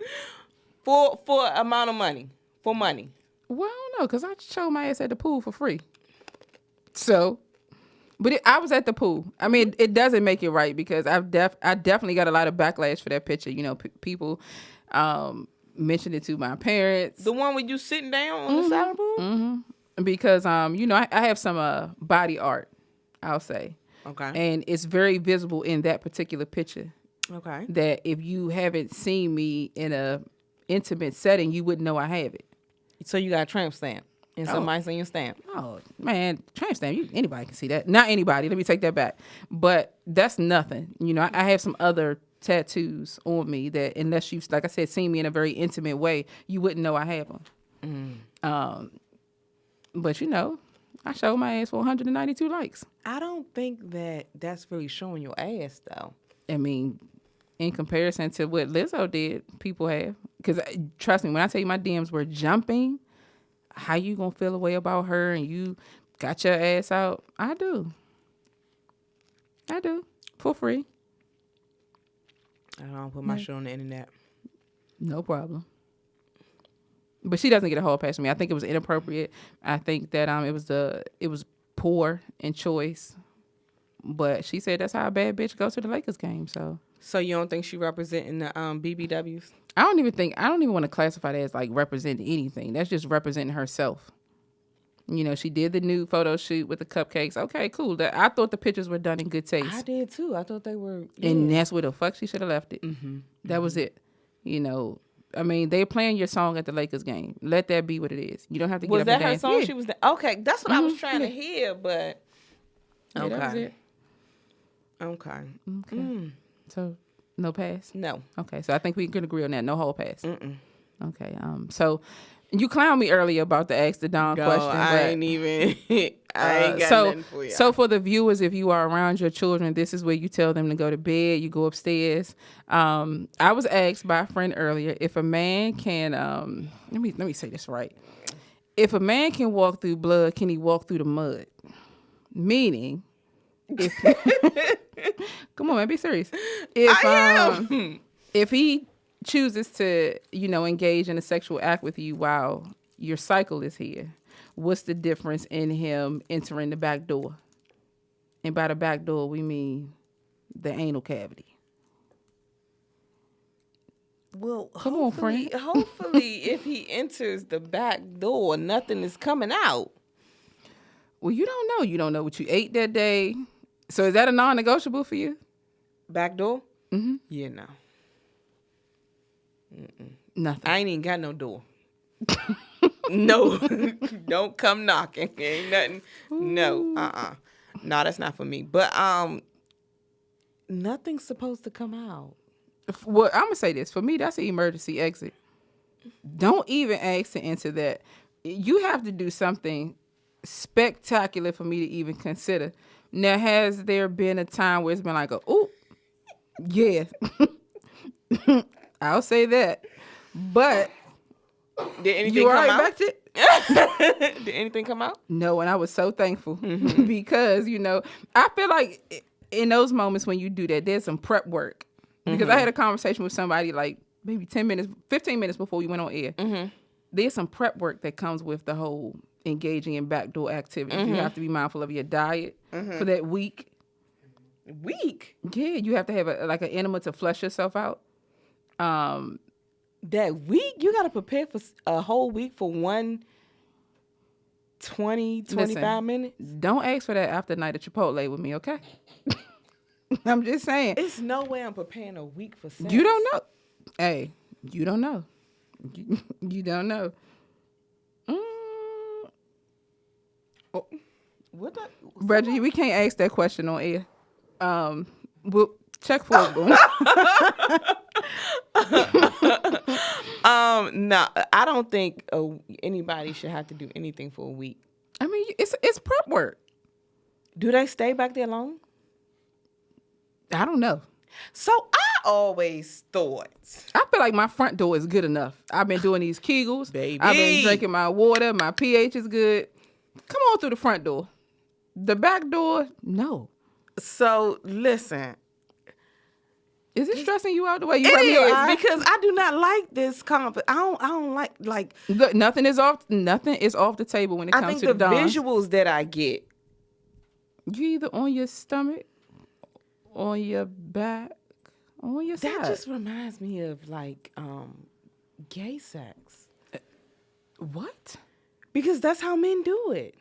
For amount of money. For money. Well, I don't know, because I showed my ass at the pool for free. So, But I was at the pool. I mean, it doesn't make it right because I definitely got a lot of backlash for that picture. You know, people mentioned it to my parents. The one with you sitting down on the side of the pool? Mm-hmm. Because, you know, I have some body art, I'll say. Okay. And it's very visible in that particular picture. Okay. That if you haven't seen me in a intimate setting, you wouldn't know I have it. So you got a tramp stamp and somebody seen your stamp. Oh, man, tramp stamp, anybody can see that. Not anybody, let me take that back. But that's nothing. You know, I have some other tattoos on me that unless you've, like I said, seen me in a very intimate way, you wouldn't know I have them. But, you know, I showed my ass for 192 likes. I don't think that that's really showing your ass, though. I mean, in comparison to what Lizzo did, people have. Because trust me, when I tell you my DMs were jumping, how you gonna feel a way about her and you got your ass out? I do. For free. I don't put my shit on the internet. No problem. But she doesn't get a whole pass from me. I think it was inappropriate. I think that it was poor in choice. But she said that's how a bad bitch goes to the Lakers game. So you don't think she representing the BBWs? I don't even want to classify that as like representing anything. That's just representing herself. You know, she did the nude photo shoot with the cupcakes. Okay, cool. I thought the pictures were done in good taste. I did too. I thought they were. Yeah. And that's where the fuck she should have left it. That was it. You know, I mean, they're playing your song at the Lakers game. Let that be what it is. You don't have to get Was up that and her dance. song? Yeah. She was. Okay, that's what I was trying to hear, but. Yeah, that was it. Okay. So, no pass? No. Okay, so I think we can agree on that. No whole pass. Okay, so you clowned me earlier about the Ask the Don question. I ain't even. I ain't got nothing for you. So for the viewers, if you are around your children, this is where you tell them to go to bed. You go upstairs. I was asked by a friend earlier if a man can. Let me say this right. If a man can walk through blood, can he walk through the mud? Meaning, if come on, man, be serious. If he chooses to, you know, engage in a sexual act with you while your cycle is here, what's the difference in him entering the back door? And by the back door, we mean the anal cavity. Well, come on, friend. Hopefully, if he enters the back door, nothing is coming out. Well, you don't know. You don't know what you ate that day. So is that a non-negotiable for you? Back door? Mm-hmm. Yeah, no. Nothing. I ain't even got no door. No. Don't come knocking. Ain't nothing. Ooh. No. No, that's not for me. But nothing's supposed to come out. Well, I'm going to say this. For me, that's an emergency exit. Don't even ask to enter that. You have to do something spectacular for me to even consider. Now, has there been a time where it's been like, oh, yeah, I'll say that. But did anything come out? Did anything come out? No, and I was so thankful because, you know, I feel like in those moments when you do that, there's some prep work. Because I had a conversation with somebody like maybe 10 minutes, 15 minutes before we went on air. There's some prep work that comes with the whole engaging in backdoor activities. You have to be mindful of your diet for that week. Week? Yeah, you have to have an enema to flush yourself out. That week? You got to prepare for a whole week for 25 minutes? Don't ask for that after night at Chipotle with me, okay? I'm just saying. It's no way I'm preparing a week for sex. You don't know. Hey, you don't know. You don't know. Oh, what the? Reggie, we can't ask that question on air. We'll check for it, boom. No, I don't think anybody should have to do anything for a week. I mean, it's prep work. Do they stay back there long? I don't know. So I always thought. I feel like my front door is good enough. I've been doing these Kegels. Baby. I've been drinking my water. My pH is good. Come on through the front door. The back door, no. So listen. Is it stressing you out the way you it rub your eye? Because I do not like this I don't like Look, nothing is off the table when it comes to the I think the DHONS. visuals that I get You either on your stomach, on your back, or on your side. That just reminds me of like gay sex. What? Because that's how men do it.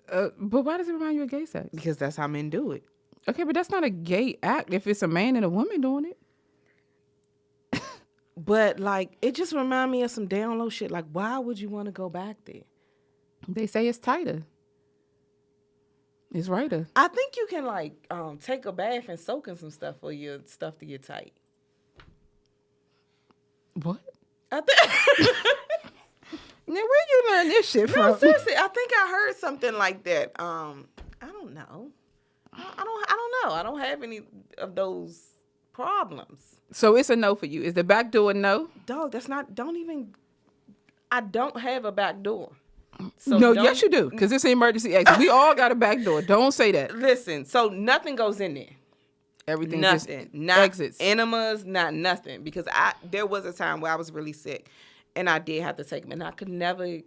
But why does it remind you of gay sex? Because that's how men do it. Okay, but that's not a gay act if it's a man and a woman doing it. But like, it just reminds me of some down low shit. Like, why would you want to go back there? They say it's tighter. It's righter. I think you can like take a bath and soak in some stuff for your stuff to get tight. What? I think. Now, where you learn this shit from? No, seriously, I think I heard something like that. I don't know. I don't know. I don't have any of those problems. So it's a no for you. Is the back door a no? Dog, that's not. Don't even. I don't have a back door. So No, yes you do, because it's an emergency exit. We all got a back door. Don't say that. Listen, so nothing goes in there. Everything Nothing. just Not exits. enemas, not nothing. Because there was a time where I was really sick and I did have to take them. And I could never.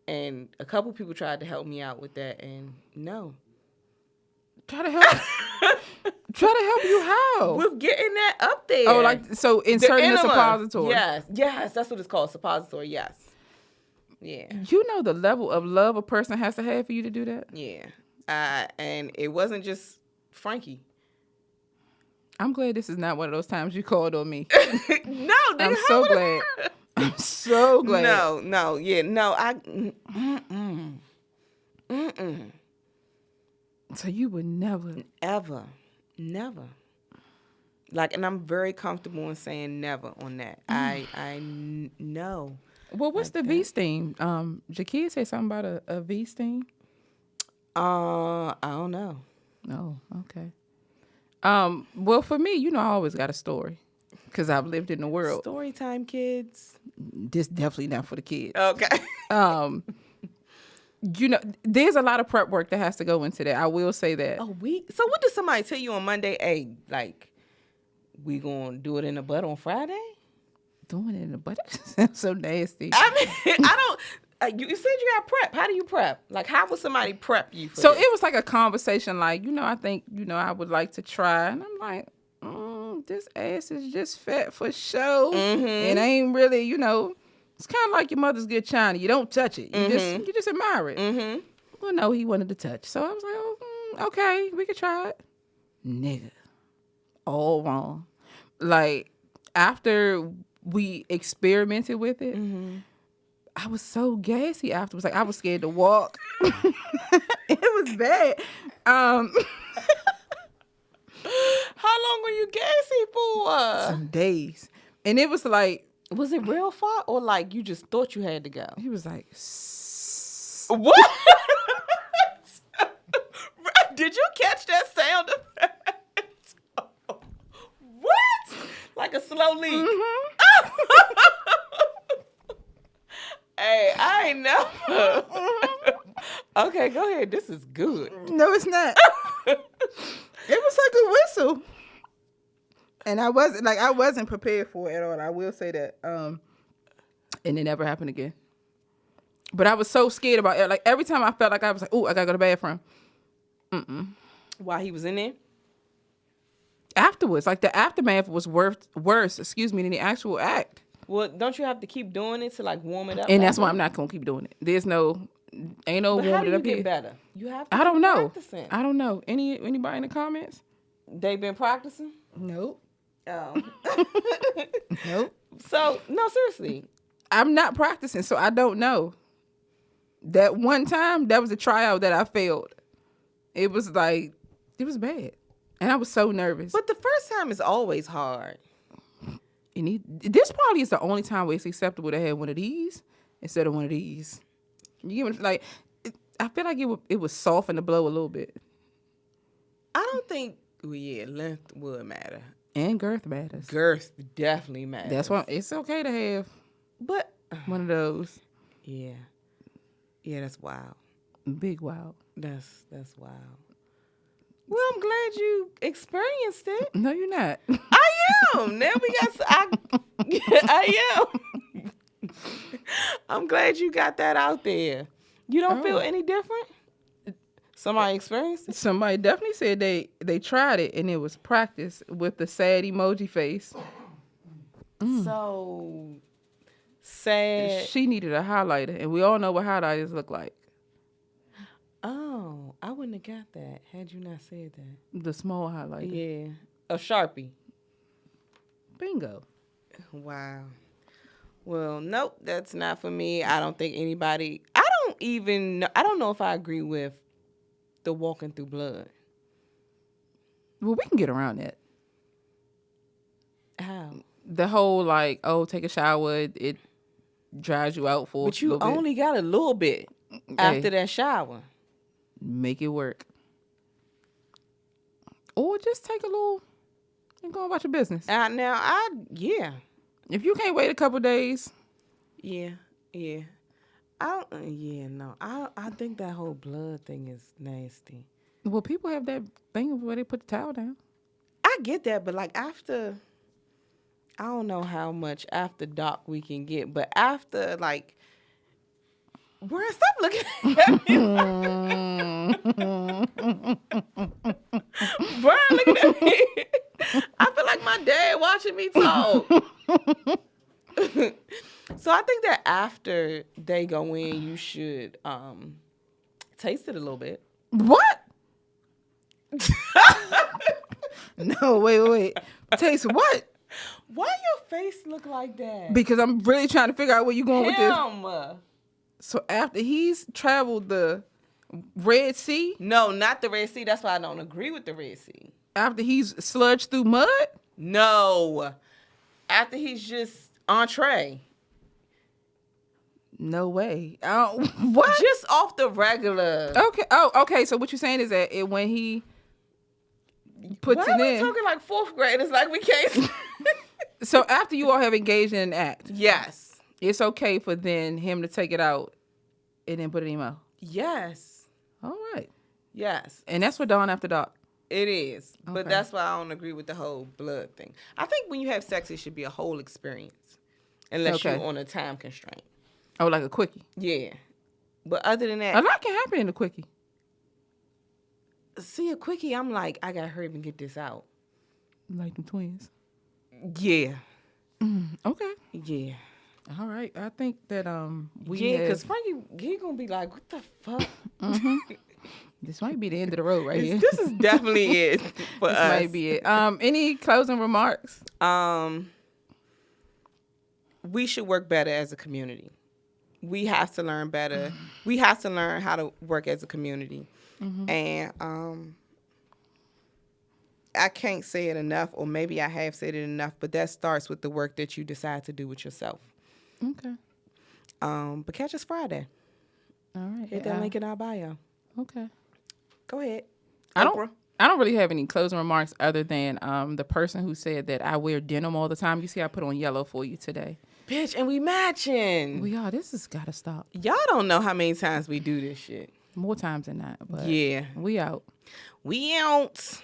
And a couple people tried to help me out with that, and no. Try to help. Try to help you how? With getting that up there. Oh, like so inserting the enema. suppository. Yes, that's what it's called, suppository. Yes. Yeah. You know the level of love a person has to have for you to do that? Yeah. And it wasn't just Frankie. I'm glad this is not one of those times you called on me. No, I'm so glad. I'm so glad. No, So you would never. Never. Like, and I'm very comfortable in saying never on that. I know. Well, what's the V steam? Jakia said something about a V steam. I don't know. Oh, okay. Well, for me, you know, I always got a story because I've lived in the world. Story time, kids. This definitely not for the kids. Okay. You know, there's a lot of prep work that has to go into that. I will say that. A week? So what did somebody tell you on Monday? Hey, like, we gonna do it in the butt on Friday? Doing it in the butt sounds so nasty. I mean, I don't. You said you got prep. How do you prep? Like, how would somebody prep you for So this? it was like a conversation, like, you know, I think, you know, I would like to try. And I'm like, this ass is just fat for show. Mm-hmm. It ain't really, you know, it's kind of like your mother's good china. You don't touch it. You just admire it. Mm-hmm. Well, no, he wanted to touch. So I was like, okay, we could try it. Nigga, all wrong. Like, after we experimented with it, I was so gassy afterwards. Like, I was scared to walk. It was bad. How long were you gassy for? Some days. And it was like, Was it real far or like you just thought you had to go? he was like, What? Did you catch that sound effect? What? Like a slow leak? Hey, I ain't never. Okay, go ahead. This is good. no, it's not. It was like a whistle. And I wasn't prepared for it at all. I will say that. And it never happened again. But I was so scared about it. Like, every time I felt like I was like, oh, I gotta go to the bathroom. While he was in there? Afterwards, like, the aftermath was worse, than the actual act. Well, don't you have to keep doing it to like warm it up? And that's why I'm not gonna keep doing it. Ain't no But how warming do it you up get here. better? You have to I don't keep know. practicing. I don't know. Anybody in the comments? They been practicing? Nope. Oh. Nope. So, no, seriously. I'm not practicing, so I don't know. That one time, that was a tryout that I failed. It was like, it was bad. And I was so nervous. But the first time is always hard. This probably is the only time where it's acceptable to have one of these instead of one of these. You get me? Like, I feel like it would soften the blow a little bit. I don't think, well, yeah, length would matter. And girth matters. Girth definitely matters. That's why it's okay to have But, one of those. yeah. Yeah, that's wild. Big wow. That's wild. Well, I'm glad you experienced it. No, you're not. I am. Now we got. I am. I'm glad you got that out there. You don't feel Oh. any different? Somebody experienced it? Somebody definitely said they tried it and it was practice with the sad emoji face. So sad. She needed a highlighter, and we all know what highlighters look like. Oh, I wouldn't have got that had you not said that. The small highlighter. Yeah. A Sharpie. Bingo. Wow. Well, nope, that's not for me. I don't think anybody, I don't know if I agree with the walking through blood. Well, we can get around that. How? The whole like, oh, take a shower, it dries you out for But a you little bit. only got a little bit after that shower. Make it work. Or just take a little and go about your business. Yeah. If you can't wait a couple days, Yeah. I think that whole blood thing is nasty. well, people have that thing where they put the towel down. I get that, but like after, I don't know how much after dark we can get, but after like, Brian, stop looking at me. Brian, looking at me. I feel like my dad watching me talk. So I think that after they go in, you should taste it a little bit. What? No, wait. Taste what? Why your face look like that? Because I'm really trying to figure out where you're going with this. Him. So after he's traveled the Red Sea, No, not the Red Sea. That's why I don't agree with the Red Sea. after he's sludged through mud, No. After he's just entree. no way. What? Just off the regular. Okay. Oh, okay. So what you're saying is that when he puts Why it are we in, talking like fourth grade? It's like we can't. so after you all have engaged in an act, Yes. it's okay for then him to take it out and then put it in your mouth. Yes. All right. Yes. And that's for Dawn After Dark. It is. But Okay. that's why I don't agree with the whole blood thing. I think when you have sex, it should be a whole experience. Unless Okay. you're on a time constraint. Oh, like a quickie. Yeah. But other than A that, lot can happen in a quickie. see a quickie, I'm like, I gotta hurry up and get this out. Like them twins. Yeah. Okay. Yeah. All right. I think that we Yeah, because have, Frankie, he gonna be like, what the fuck? this might be the end of the road right here. This is definitely it for This us. might be it. Any closing remarks? We should work better as a community. We have to learn better. We have to learn how to work as a community. And I can't say it enough, or maybe I have said it enough, but that starts with the work that you decide to do with yourself. Okay. But catch us Friday. All right. Hit that link in our bio. Okay. Go ahead. I Oprah. don't really have any closing remarks other than the person who said that I wear denim all the time. You see, I put on yellow for you today. Bitch, and we matching. This has got to stop. Y'all don't know how many times we do this shit. More times than not. But Yeah. we out. We out.